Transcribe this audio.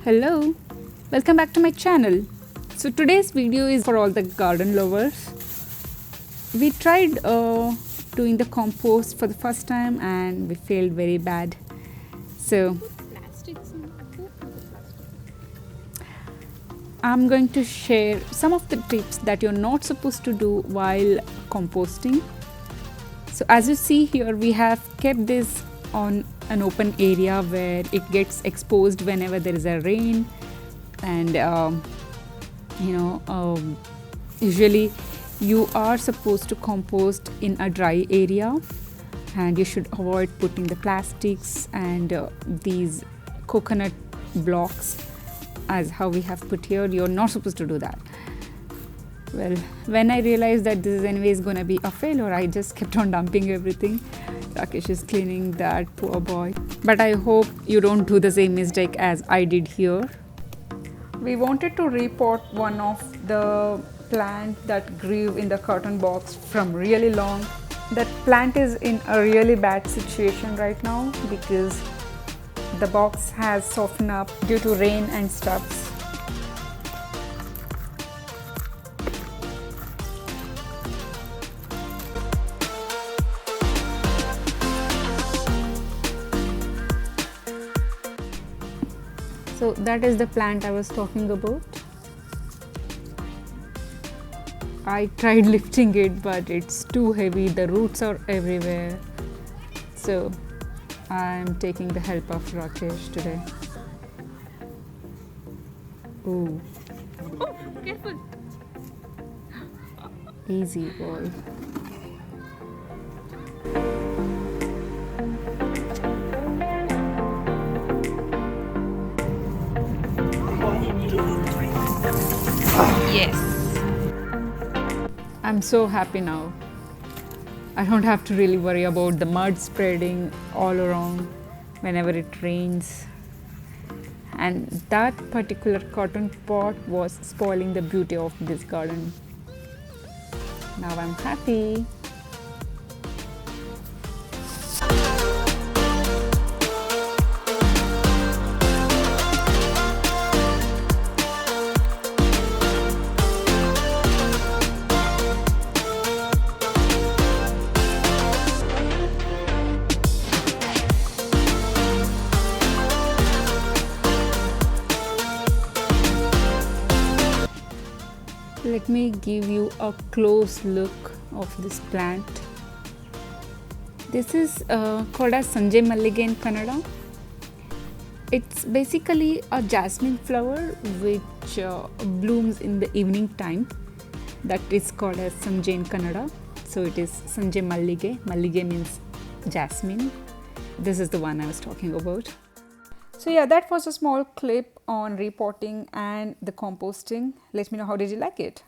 Hello, welcome back to my channel. So today's video is for all the garden lovers. We tried doing the compost for the first time and we failed very bad. So I'm going to share some of the tips that you're not supposed to do while composting. So as you see here, we have kept this on an open area where it gets exposed whenever there is a rain, and usually you are supposed to compost in a dry area, and you should avoid putting the plastics and these coconut blocks as how we have put here. You're not supposed to do that. Well, when I realized that this is anyways going to be a failure, I just kept on dumping everything. Rakesh is cleaning that, poor boy. But I hope you don't do the same mistake as I did here. We wanted to repot one of the plant that grew in the carton box from really long. That plant is in a really bad situation right now because the box has softened up due to rain and stuff. So that is the plant I was talking about. I tried lifting it, but it's too heavy. The roots are everywhere. So I'm taking the help of Rakesh today. Ooh. Oh, careful. Easy boy. Yes. I'm so happy now. I don't have to really worry about the mud spreading all around whenever it rains. And that particular cotton pot was spoiling the beauty of this garden. Now I'm happy. Let me give you a close look of this plant. This is called as Sanjay Mallige in Kannada. It's basically a jasmine flower which blooms in the evening time. That is called as Sanjay in Kannada. So it is Sanjay Mallige. Mallige means jasmine. This is the one I was talking about. So yeah, that was a small clip on repotting and the composting. Let me know how did you like it.